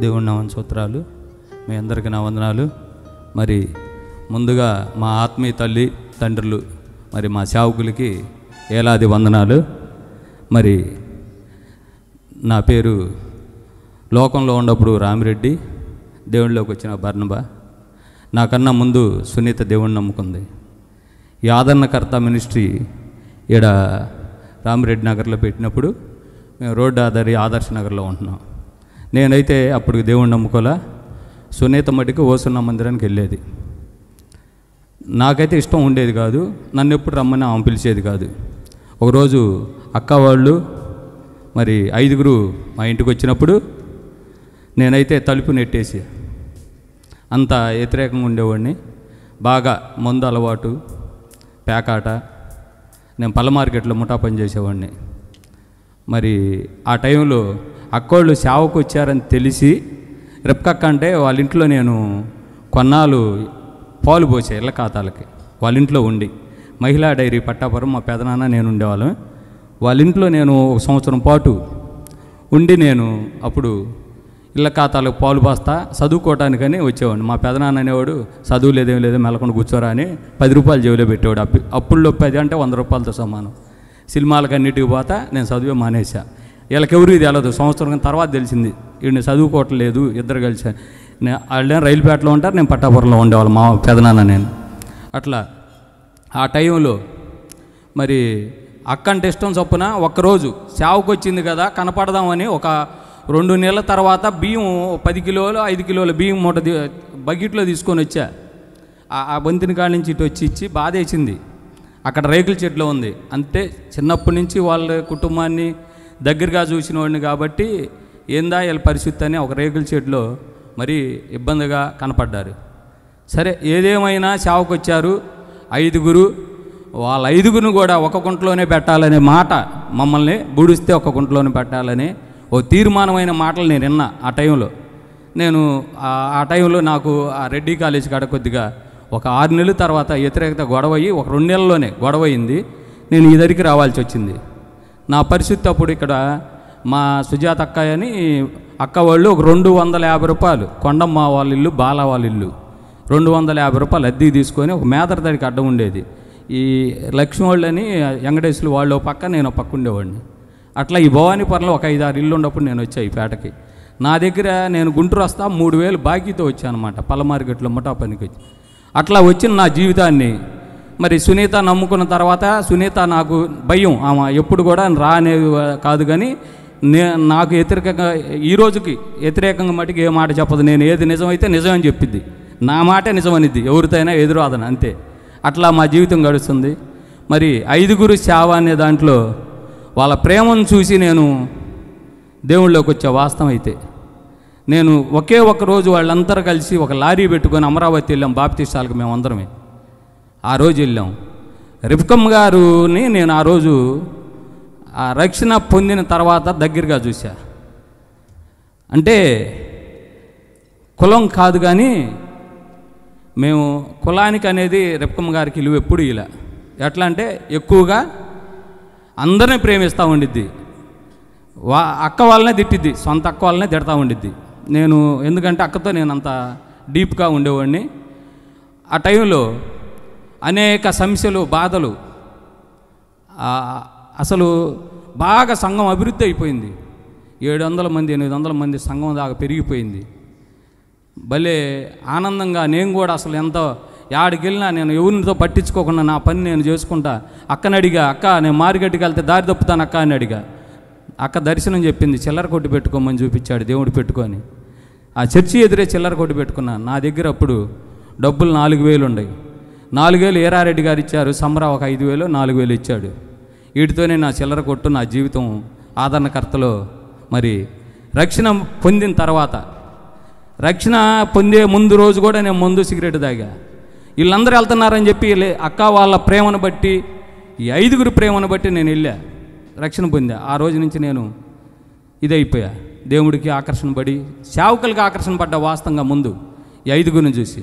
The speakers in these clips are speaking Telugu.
దేవుని నామమున స్తోత్రాలు. మీ అందరికీ నా వందనాలు. మరి ముందుగా మా ఆత్మీయ తల్లి తండ్రులు మరి మా సేవకులకి ఏలాది వందనాలు. మరి నా పేరు లోకంలో ఉన్నప్పుడు రామిరెడ్డి, దేవుళ్ళలోకి వచ్చిన బర్నబా. నాకన్నా ముందు సునీత దేవుణ్ణి నమ్ముకుంది. ఈ ఆదరణకర్త మినిస్ట్రీ ఈడ రామిరెడ్డి నగర్లో పెట్టినప్పుడు మేము రోడ్డు ఆధారి ఆదర్శ నగర్లో ఉంటున్నాం. నేనైతే అప్పుడు దేవుణ్ణి నమ్ముకోలే. సునీత మటుకు ఓసున్న మందిరానికి వెళ్ళేది. నాకైతే ఇష్టం ఉండేది కాదు. నన్ను ఎప్పుడు రమ్మని ఆమె పిలిచేది కాదు. ఒకరోజు అక్క వాళ్ళు మరి 5గురు మా ఇంటికి వచ్చినప్పుడు నేనైతే తలుపు నెట్టేసి అంత వ్యతిరేకంగా ఉండేవాడిని. బాగా మందు అలవాటు, పేకాట. నేను పళ్ళ మార్కెట్లో ముఠా పని చేసేవాడిని. మరి ఆ టైంలో అక్కోళ్ళు సేవకు వచ్చారని తెలిసి రెప్కక్క అంటే వాళ్ళ ఇంట్లో నేను కొన్నాళ్ళు పాలు పోసే ఇళ్ళ ఖాతాలకి వాళ్ళ ఇంట్లో ఉండి, మహిళా డైరీ పట్టాపురం మా పెదనాన్న నేను ఉండేవాళ్ళం. వాళ్ళ ఇంట్లో నేను 1 సంవత్సరం పాటు ఉండి నేను అప్పుడు ఇళ్ళ ఖాతాలకు పాలు పోస్తా చదువుకోవటానికని వచ్చేవాడిని. మా పెదనాన్న అనేవాడు చదువు లేదేం లేదో మెలకుండా కూర్చోరా అని 10 రూపాయలు జేబులో పెట్టేవాడు. అప్పుల్లో 10 అంటే 100 రూపాయలతో సమానం. సినిమాలకు అన్నిటికి పోతా నేను చదివే మానేసా. వీళ్ళకెవరు ఇది వెళ్ళదు. సంవత్సరం తర్వాత తెలిసింది వీడిని చదువుకోవట్లేదు. ఇద్దరు కలిసి వాళ్ళే రైలుపేటలో ఉంటారు, నేను పట్టాపురంలో ఉండేవాళ్ళు మా పెదనాన్న నేను. అట్లా ఆ టైంలో మరి అక్క అంటే ఇష్టం చొప్పున ఒక్కరోజు సేవకు వచ్చింది కదా కనపడదామని ఒక 2 నెలల తర్వాత బియ్యం 10 కిలోలు 5 కిలోల బియ్యం మూట బకెట్లో తీసుకొని వచ్చా. ఆ బంతిని కాడి నుంచి ఇటు వచ్చి ఇచ్చి బాధేసింది. అక్కడ రేకుల చెట్లు ఉంది. అంతే చిన్నప్పటి నుంచి వాళ్ళ కుటుంబాన్ని దగ్గరగా చూసిన వాడిని కాబట్టి ఏందా వీళ్ళ పరిస్థితి అని ఒక రేకుల చెట్లో మరీ ఇబ్బందిగా కనపడ్డారు. సరే ఏదేమైనా సేవకు వచ్చారు 5గురు. వాళ్ళ 5గురిని కూడా ఒక గుంటలోనే పెట్టాలనే మాట, మమ్మల్ని బూడిస్తే ఒక గుంటలోనే పెట్టాలని ఓ తీర్మానమైన మాటలు నేను విన్నా. ఆ టైంలో నేను ఆ టైంలో నాకు ఆ రెడ్డి కాలేజ్ కాడ కొద్దిగా ఒక 6 నెలల తర్వాత వ్యతిరేకత గొడవ అయ్యి ఒక 2 నెలల్లోనే గొడవ అయింది. నేను ఈ దగ్గరికి రావాల్సి వచ్చింది. నా పరిస్థితి అప్పుడు ఇక్కడ మా సుజాత అక్క అని అక్క వాళ్ళు ఒక 250 రూపాయలు, కొండమ్మ వాళ్ళ ఇల్లు, బాల వాళ్ళ ఇల్లు, 250 రూపాయలు అద్దెకి తీసుకొని ఒక మేదర దానికి అడ్డం ఉండేది. ఈ లక్ష్మి వాళ్ళని వెంకటేశ్వరు వాళ్ళు ఒక పక్క, నేను ఒక పక్క ఉండేవాడిని. అట్లా ఈ భవానీపురంలో ఒక 5-6 ఇల్లు ఉన్నప్పుడు నేను వచ్చా ఈ పేటకి. నా దగ్గర నేను గుంటూరు వస్తా 3000 బాకీతో వచ్చాను అనమాట. పళ్ళ మార్కెట్లో ముఠా పనికి వచ్చి. అట్లా వచ్చిన నా జీవితాన్ని మరి సునీత నమ్ముకున్న తర్వాత సునీత నాకు భయం. ఆమె ఎప్పుడు కూడా రానేది కాదు, కానీ నాకు వ్యతిరేకంగా ఈ రోజుకి వ్యతిరేకంగా మటుకు ఏ మాట చెప్పదు. నేను ఏది నిజమైతే నిజమని చెప్పిద్ది, నా మాటే నిజమనిద్ది, ఎవరితోనైనా ఎదురాదన అంతే. అట్లా మా జీవితం గడుస్తుంది. మరి 5గురు సేవ అనే దాంట్లో వాళ్ళ ప్రేమను చూసి నేను దేవుళ్ళలోకి వచ్చే. వాస్తవం అయితే నేను ఒకే ఒక రోజు వాళ్ళందరూ కలిసి ఒక లారీ పెట్టుకొని అమరావతి వెళ్ళాం బాప్తిస్టాలకు. మేము అందరమే ఆ రోజు వెళ్ళాం. రిఫ్కమ్మ గారుని నేను ఆ రోజు ఆ రక్షణ పొందిన తర్వాత దగ్గరగా చూసా. అంటే కులం కాదు కానీ మేము కులానికి అనేది రిఫ్కమ్మ గారికి ఇల్లు ఎప్పుడు ఇలా ఎట్లా అంటే ఎక్కువగా అందరినీ ప్రేమిస్తూ ఉండిద్ది. అక్క వాళ్ళనే తిట్టిద్ది, సొంత అక్క వాళ్ళనే తిడతా ఉండిద్ది. నేను ఎందుకంటే అక్కతో నేను అంత డీప్గా ఉండేవాడిని. ఆ టైంలో అనేక సమస్యలు, బాధలు, అసలు బాగా సంఘం అభివృద్ధి అయిపోయింది. 700 మంది 800 మంది సంఘం దాకా పెరిగిపోయింది. భలే ఆనందంగా నేను కూడా అసలు ఎంతో యాడికి వెళ్ళినా నేను ఎవరితో పట్టించుకోకుండా నా పని నేను చేసుకుంటా. అక్కని అడిగా, అక్క నేను మార్కెట్కి వెళ్తే దారి తప్పుతాను అక్క అని అడిగా. అక్క దర్శనం చెప్పింది, చిల్లర కొట్టు పెట్టుకోమని చూపించాడు దేవుడు పెట్టుకొని. ఆ చర్చి ఎదురే చిల్లర కొట్టు పెట్టుకున్నాను. నా దగ్గర అప్పుడు డబ్బులు 4000 ఉన్నాయి. 4000 ఏరారెడ్డి గారు ఇచ్చారు. సమరా ఒక 5000 4000 ఇచ్చాడు. వీటితోనే నా చిల్లర కొట్టు, నా జీవితం ఆదరణకర్తలో. మరి రక్షణ పొందిన తర్వాత, రక్షణ పొందే ముందు రోజు కూడా నేను ముందు సిగరెట్ తాగా. వీళ్ళందరూ వెళ్తున్నారని చెప్పి అక్క వాళ్ళ ప్రేమను బట్టి, ఈ 5గురు ప్రేమను బట్టి నేను వెళ్ళా, రక్షణ పొందా. ఆ రోజు నుంచి నేను ఇదైపోయా. దేవుడికి ఆకర్షణ పడి, సేవకులకి ఆకర్షణ పడ్డా వాస్తవంగా ముందు ఈ 5గురిని చూసి.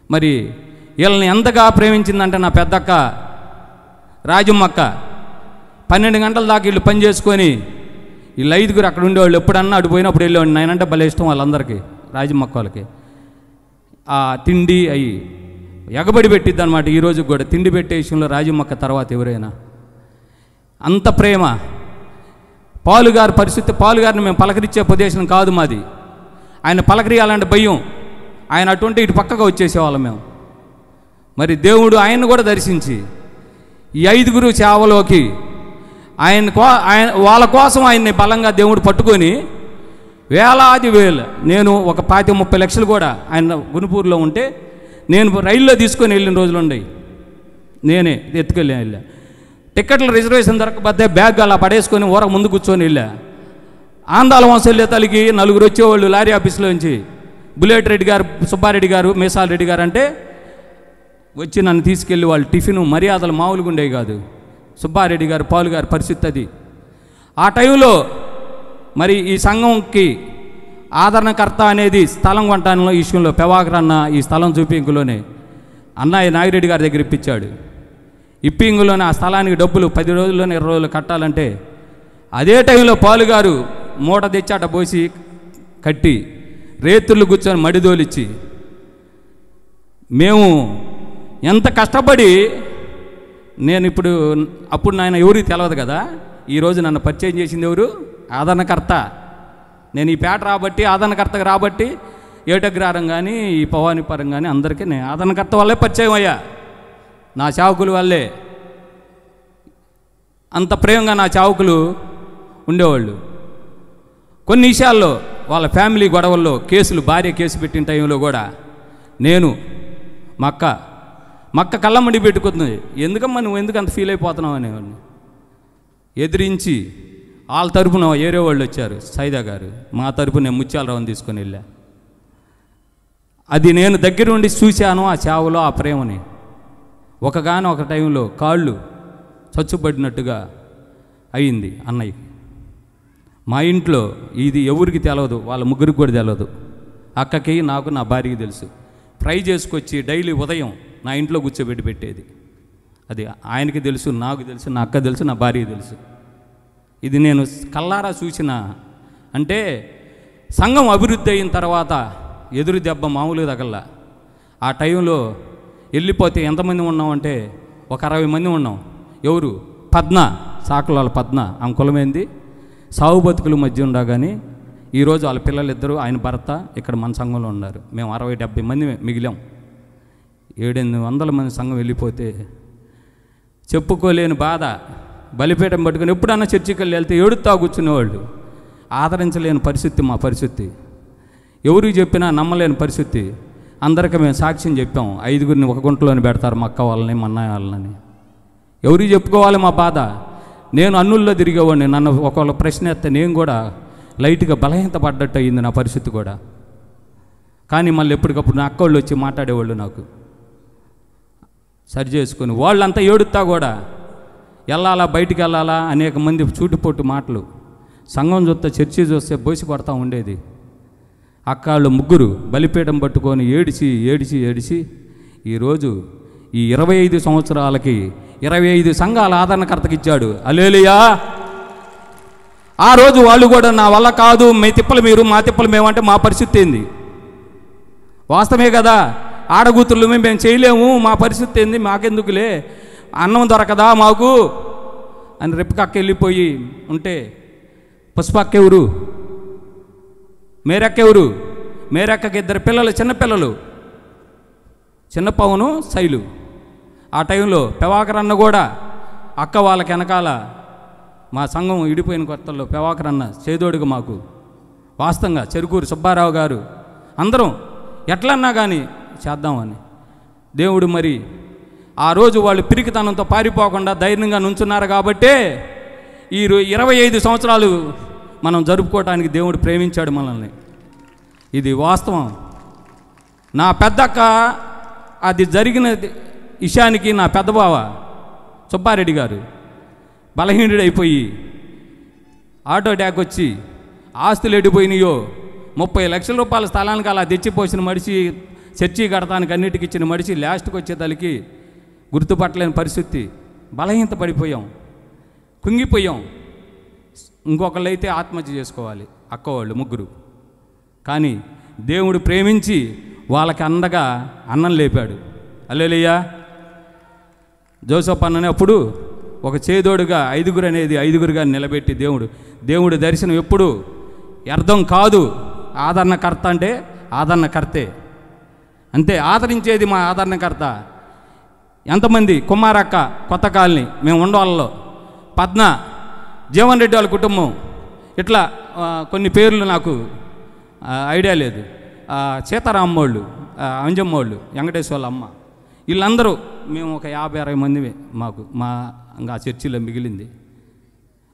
మరి వీళ్ళని ఎంతగా ప్రేమించిందంటే నా పెద్దక్క రాజమ్మక్క 12 గంటల దాకా వీళ్ళు పని చేసుకొని వీళ్ళు 5గురు అక్కడ ఉండేవాళ్ళు. ఎప్పుడన్నా అటు పోయినప్పుడు వెళ్ళేవాడిని. నేనంటే భలే ఇష్టం వాళ్ళందరికీ, రాజమక్క వాళ్ళకి. ఆ తిండి అవి ఎగబడి పెట్టిద్ది అనమాట. ఈరోజు కూడా తిండి పెట్టే విషయంలో రాజమక్క తర్వాత ఎవరైనా అంత ప్రేమ. పాలుగారు పరిస్థితి, పాలుగారిని మేము పలకరించే ప్రదేశం కాదు మాది. ఆయన పలకరియాలంటే భయం. ఆయన అటువంటి ఇటు పక్కగా వచ్చేసేవాళ్ళం మేము. మరి దేవుడు ఆయన్ని కూడా దర్శించి ఈ 5గురు సేవలోకి ఆయన వాళ్ళ కోసం ఆయన్ని బలంగా దేవుడు పట్టుకొని వేలాది వేలు, నేను ఒక 25-30 లక్షలు కూడా ఆయన గునుపూరులో ఉంటే నేను రైల్లో తీసుకొని వెళ్ళిన రోజులు ఉన్నాయి. నేనే వెళ్ళా. టికెట్ల రిజర్వేషన్ దొరకకపోతే బ్యాగ్ అలా పడేసుకొని ఊర ముందు కూర్చొని వెళ్ళా. ఆందాల వంశం వెళ్ళే తల్లికి 4 వచ్చేవాళ్ళు లారీ ఆఫీస్లోంచి. బుల్లెట్ రెడ్డి గారు, సుబ్బారెడ్డి గారు, మేసాల్ రెడ్డి గారు అంటే వచ్చి నన్ను తీసుకెళ్ళి వాళ్ళు టిఫిన్ మర్యాదలు మామూలుగా ఉండేవి కాదు. సుబ్బారెడ్డి గారు, పాలు గారి పరిస్థితి అది. ఆ టైంలో మరి ఈ సంఘంకి ఆదరణకర్త అనేది స్థలం కొనటానిలో విషయంలో పెవాకర్ అన్న ఈ స్థలం చూపింగులోనే అన్నయ్య నాగిరెడ్డి గారి దగ్గర ఇప్పించాడు. ఇప్పింగులోనే ఆ స్థలానికి డబ్బులు 10 రోజుల్లోనే 20 రోజులు కట్టాలంటే అదే టైంలో పాలుగారు మూట తెచ్చాట పోసి కట్టి రేతుళ్ళు కూర్చొని మడిదోలిచ్చి మేము ఎంత కష్టపడి, నేను ఇప్పుడు అప్పుడు నాయన ఎవరికి తెలియదు కదా, ఈరోజు నన్ను పరిచయం చేసింది ఎవరు? ఆదరణకర్త. నేను ఈ పేట రాబట్టి, ఆదరణకర్తగా రాబట్టి ఏటగ్రహారం కానీ ఈ భవానీపురం కానీ అందరికీ నేను ఆదరణకర్త వల్లే పరిచయం అయ్యా. నా సేవకుల వల్లే అంత ప్రేమగా నా సేవకులు ఉండేవాళ్ళు. కొన్ని విషయాల్లో వాళ్ళ ఫ్యామిలీ గొడవల్లో కేసులు, భార్య కేసు పెట్టిన టైంలో కూడా నేను మా అక్క కళ్ళమ్మడి పెట్టుకుంటుంది. ఎందుకమ్మా నువ్వు ఎందుకు అంత ఫీల్ అయిపోతున్నావు అనేవాడిని. ఎదిరించి వాళ్ళ తరపున ఏరే వాళ్ళు వచ్చారు, సైదా గారు. మా తరపున నేను ముత్యాలరావుని తీసుకొని వెళ్ళా. అది నేను దగ్గర ఉండి చూశాను ఆ సేవలో ఆ ప్రేమని. ఒక టైంలో కాళ్ళు చచ్చుబడినట్టుగా అయింది అన్నయ్యకి. మా ఇంట్లో ఇది ఎవరికి తెలియదు, వాళ్ళ ముగ్గురికి కూడా తెలియదు. అక్కకి, నాకు, నా భార్యకి తెలుసు. ఫ్రై చేసుకొచ్చి డైలీ ఉదయం నా ఇంట్లో కూర్చోబెట్టి పెట్టేది. అది ఆయనకి తెలుసు, నాకు తెలుసు, నా అక్క తెలుసు, నా భార్యకి తెలుసు. ఇది నేను కల్లారా చూసిన. అంటే సంఘం అభివృద్ధి అయిన తర్వాత ఎదురు దెబ్బ మామూలుగా తగల్లా. ఆ టైంలో వెళ్ళిపోతే ఎంతమంది ఉన్నామంటే ఒక 60 మంది ఉన్నాం. ఎవరు? పద్మ, సాకులాల పద్మ. ఆమె కులమైంది. సాగు బతుకుల మధ్య ఉండగానే ఈరోజు వాళ్ళ పిల్లలిద్దరూ, ఆయన భర్త ఇక్కడ మన సంఘంలో ఉన్నారు. మేము 60-70 మంది మిగిలాం. 700-800 మంది సంఘం వెళ్ళిపోతే చెప్పుకోలేని బాధ. బలిపీఠం పట్టుకుని ఎప్పుడన్నా చర్చికి వెళ్తే ఏడుతా కూర్చునేవాళ్ళు. ఆదరించలేని పరిస్థితి మా పరిస్థితి. ఎవరికి చెప్పినా నమ్మలేని పరిస్థితి. అందరికీ మేము సాక్ష్యం చెప్పాం. 5గురిని ఒక గుంటలోని పెడతారు, మా అక్క వాళ్ళని, మా అన్నయ్య వాళ్ళని. ఎవరికి చెప్పుకోవాలి మా బాధ? నేను అన్నుల్లో తిరిగేవాడిని. నన్ను ఒకవేళ ప్రశ్న ఎత్తే నేను కూడా లైట్గా బలహీనత పడ్డట్టు అయింది నా పరిస్థితి కూడా. కానీ మళ్ళీ ఎప్పటికప్పుడు నా అక్క వాళ్ళు వచ్చి మాట్లాడేవాళ్ళు, నాకు సరి చేసుకొని. వాళ్ళంతా ఏడుతా కూడా వెళ్ళాలా, బయటికి వెళ్ళాలా, అనేక మంది చూటిపోటు మాటలు. సంఘం చూస్తే, చర్చి చూస్తే బోసి పడతా ఉండేది. అక్కాళ్ళు ముగ్గురు బలిపీఠం పట్టుకొని ఏడిచి ఈరోజు ఈ 25 సంవత్సరాలకి 25 సంఘాల ఆదరణకర్తకి ఇచ్చాడు. హల్లెలూయా. ఆ రోజు వాళ్ళు కూడా నా వల్ల కాదు, మీ తిప్పలు మీరు, మా తిప్పలు మేమంటే మా పరిస్థితి ఏంది? వాస్తవమే కదా. ఆడగూతుర్లు మేము చేయలేము, మా పరిస్థితి ఏంది, మాకెందుకులే, అన్నం దొరకదా మాకు అని రెప్పకక్క వెళ్ళిపోయి ఉంటే, పుష్పక్క ఎవరు, మేరక్క ఎవరు? మేరక్కకి 2 పిల్లలు, చిన్నపిల్లలు, చిన్న పవను, శైలు. ఆ టైంలో పెవాకర్ అన్న కూడా అక్క వాళ్ళకి వెనకాల, మా సంఘం ఇడిపోయిన కొత్తల్లో పెవాకర్ అన్న చేదోడుగా మాకు వాస్తవంగా చెరుకూరు సుబ్బారావు గారు అందరం ఎట్లన్నా కానీ చేద్దామని దేవుడు మరి ఆ రోజు వాళ్ళు పిరికితనంతో పారిపోకుండా ధైర్యంగా నుంచున్నారు. కాబట్టే ఈ 25 సంవత్సరాలు మనం జరుపుకోవటానికి దేవుడు ప్రేమించాడు మనల్ని. ఇది వాస్తవం. నా పెద్దక్క అది జరిగిన విషయానికి నా పెద్ద బావ సుబ్బారెడ్డి గారు బలహీనుడైపోయి ఆటో ట్యాక్ వచ్చి ఆస్తులు ఎడిపోయినాయో 30 లక్షల రూపాయల స్థలానికి అలా తెచ్చిపోసిన మనిషి, చర్చి కడతానికి అన్నిటికి ఇచ్చిన మనిషి లాస్ట్కి వచ్చేతలకి గుర్తుపట్టలేని పరిస్థితి. బలహీనత పడిపోయాం, కుంగిపోయాం. ఇంకొకళ్ళు అయితే ఆత్మహత్య చేసుకోవాలి, అక్కవాళ్ళు ముగ్గురు. కానీ దేవుడు ప్రేమించి వాళ్ళకి అండగా అన్నం లేపాడు. హల్లెలూయా. జోసెఫ్ అన్ననే అప్పుడు ఒక చేదోడుగా ఐదుగురుగా నిలబెట్టి దేవుడు దర్శనం ఎప్పుడు వ్యర్థం కాదు. ఆదరణకర్త అంటే ఆదరణకర్తే, అంతే. ఆదరించేది మా ఆదరణకర్త. ఎంతమంది కుమారక్క, కొత్త కాలనీ, మేము ఉండవాళ్ళలో పద్మ, జీవన్ రెడ్డి వాళ్ళ కుటుంబం, ఇట్లా కొన్ని పేర్లు నాకు ఐడియా లేదు. సీతారామోళ్ళు, అంజమ్మోళ్ళు, వెంకటేశ్వర్ల అమ్మ, వీళ్ళందరూ మేము ఒక 50-60 మంది ఇంకా చర్చిలో మిగిలింది.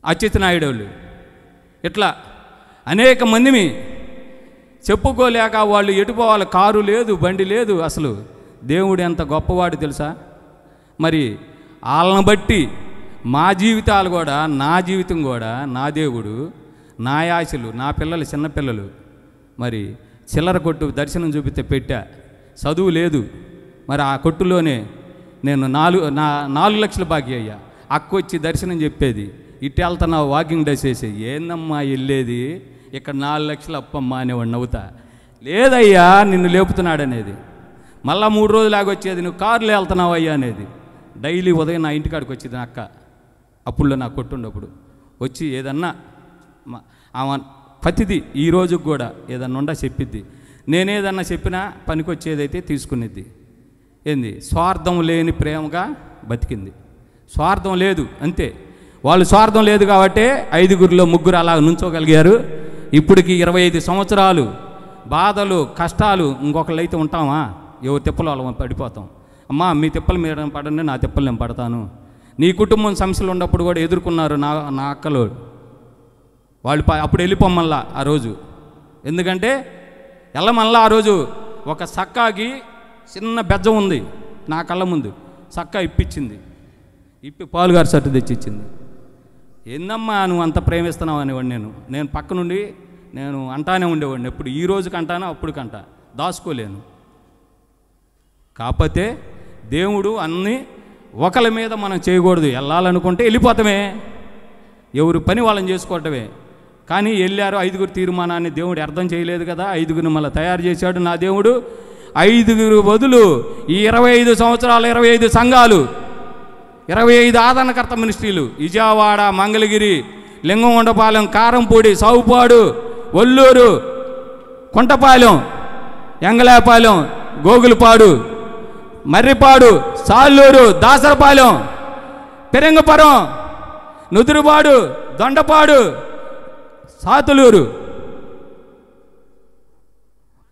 అచ్యుత్ నాయుడు వాళ్ళు, ఇట్లా అనేక మందిని చెప్పుకోలేక వాళ్ళు ఎటుపోవాలి, కారు లేదు, బండి లేదు. అసలు దేవుడు ఎంత గొప్పవాడు తెలుసా. మరి వాళ్ళని బట్టి మా జీవితాలు కూడా, నా జీవితం కూడా, నా దేవుడు, నా ఆశలు, నా పిల్లలు, చిన్నపిల్లలు, మరి చిల్లర కొట్టు దర్శనం చూపితే పెట్టా, చదువు లేదు. మరి ఆ కొట్టులోనే నేను 4 లక్షలు బాకీ అయ్యా. అక్క వచ్చి దర్శనం చెప్పేది, ఇటు వెళ్తున్నావు వాకింగ్ డ్రెస్ వేసి, ఏందమ్మా వెళ్ళేది, ఇక్కడ 4 లక్షలు అప్పమ్మా అనేవాడు నవ్వుతా. లేదయ్యా నిన్ను లేపుతున్నాడు అనేది. మళ్ళా 3 రోజులు ఆగొచ్చేది, నువ్వు కారులో వెళ్తున్నావు అయ్యా అనేది. డైలీ ఉదయం నా ఇంటికాడికి వచ్చేది నా అక్క. అప్పుల్లో నాకు కొట్టుండప్పుడు వచ్చి ఏదన్నా ఆమె ప్రతిదీ ఈ రోజుకి కూడా ఏదన్నా ఉండా చెప్పిద్ది. నేనేదన్నా చెప్పినా పనికొచ్చేదైతే తీసుకునేది. ఏంది, స్వార్థం లేని ప్రేమగా బతికింది. స్వార్థం లేదు, అంతే. వాళ్ళు స్వార్థం లేదు కాబట్టే 5గురిలో 3 అలా నుంచోగలిగారు. ఇప్పటికి 25 సంవత్సరాలు బాధలు, కష్టాలు. ఇంకొకళ్ళు అయితే ఉంటామా, ఎవరు తిప్పలు వాళ్ళం పడిపోతాం. అమ్మా మీ తిప్పలు మీరు పడండి, నా తిప్పలు నేను పడతాను. నీ కుటుంబం సమస్యలు ఉన్నప్పుడు కూడా ఎదుర్కొన్నారు నా అక్కలు. వాళ్ళు అప్పుడు వెళ్ళిపోమల్లా ఆ రోజు. ఎందుకంటే వెళ్ళమల్లా ఆ రోజు ఒక సక్కాకి చిన్న బెజ్జం ఉంది నా కళ్ళ ముందు, సక్కా ఇప్పించింది. పాలుగారు సట్టు తెచ్చిచ్చింది. ఏందమ్మా నువ్వు అంత ప్రేమిస్తున్నావు అనేవాడు. నేను పక్క నుండి నేను అంటానే ఉండేవాడిని. ఎప్పుడు ఈ రోజుకి అంటానో అప్పుడు కంటా, దాచుకోలేను. కాకపోతే దేవుడు అన్నీ ఒకళ్ళ మీద మనం చేయకూడదు. వెళ్ళాలనుకుంటే వెళ్ళిపోతామే, ఎవరు పని వాళ్ళని చేసుకోవటమే. కానీ వెళ్ళారు. 5గురు తీర్మానాన్ని దేవుడు అర్థం చేయలేదు కదా, 5గురిని మళ్ళీ తయారు చేశాడు నా దేవుడు. 5గురు బదులు ఈ 25 సంవత్సరాలు 25 సంఘాలు, 25 ఆదరణకర్త మినిస్ట్రీలు, విజయవాడ, మంగళగిరి, లింగంగొండపాలెం, కారంపూడి, సౌపాడు, ఒల్లూరు, కొంటపాలెం, ఎంగళాపాలెం, గోగులపాడు, మర్రిపాడు, సాలూరు, దాసరపాలెం, పెరంగపురం, నుదురుపాడు, దొండపాడు, సాతులూరు,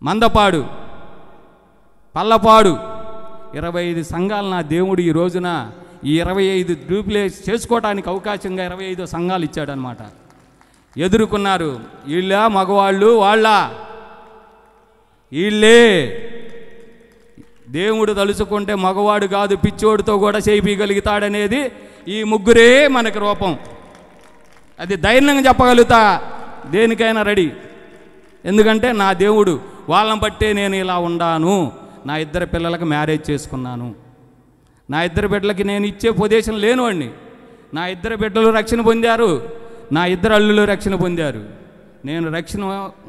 మందపాడు, పల్లపాడు, 25 సంఘాలు నా దేవుడు ఈ రోజున ఈ 25 డూప్లేస్ చేసుకోవడానికి అవకాశంగా 25 సంఘాలు ఇచ్చాడనమాట. ఎదుర్కొన్నారు. వీళ్ళ మగవాళ్ళు వీళ్ళే. దేవుడు తలుచుకుంటే మగవాడు కాదు, పిచ్చోడితో కూడా చేయించగలుగుతాడనేది ఈ 3 మనకి రూపం. అది ధైర్యంగా చెప్పగలుగుతా, దేనికైనా రెడీ. ఎందుకంటే నా దేవుడు వాళ్ళని బట్టే నేను ఇలా ఉన్నాను. నా 2 పిల్లలకు మ్యారేజ్ చేసుకున్నాను. నా 2 బిడ్డలకి నేను ఇచ్చే పొజిషన్ లేనివాడిని. నా 2 బిడ్డలు రక్షణ పొందారు, నా 2 అల్లులు రక్షణ పొందారు. నేను రక్షణ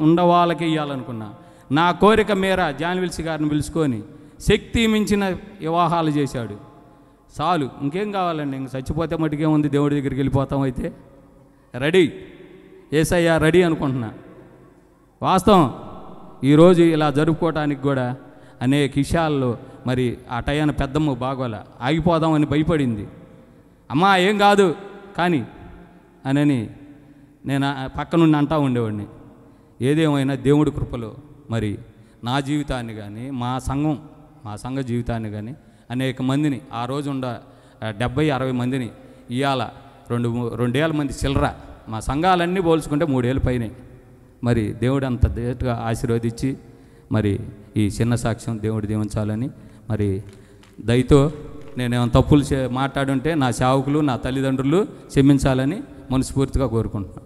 ఉండవాళ్ళకి ఇవ్వాలనుకున్నా. నా కోరిక మేర జాన్విల్సి గారిని పిలుచుకొని శక్తి మించిన వివాహాలు చేశాడు. చాలు, ఇంకేం కావాలండి, ఇంక చచ్చిపోతే మటుకే ఉంది, దేవుడి దగ్గరికి వెళ్ళిపోతాం. అయితే రెడీ, యేసయ్య రెడీ అనుకుంటున్నా. వాస్తవం ఈరోజు ఇలా జరుపుకోవటానికి కూడా అనేక విషయాల్లో మరి ఆ టయాన పెద్దమ్మ బాగోలా, ఆగిపోదామని భయపడింది. అమ్మా ఏం కాదు కానీ అని నేను పక్క నుండి అంటూ ఉండేవాడిని. ఏదేమైనా దేవుడి కృపలో మరి నా జీవితాన్ని కానీ మా సంఘ జీవితాన్ని కానీ అనేక మందిని, ఆ రోజు 70-60 మందిని ఇవాళ 2,000 మంది చిల్లర, మా సంఘాలన్నీ పోల్చుకుంటే 3 ఏళ్ళ పైనే. మరి దేవుడు అంత దేటుగా ఆశీర్వదించి మరి ఈ చిన్న సాక్ష్యం దేవుడు దీవించాలని, మరి దయతో నేనేమైనా తప్పులు మాట్లాడుంటే నా సేవకులు, నా తల్లిదండ్రులు క్షమించాలని మనస్ఫూర్తిగా కోరుకుంటున్నాను.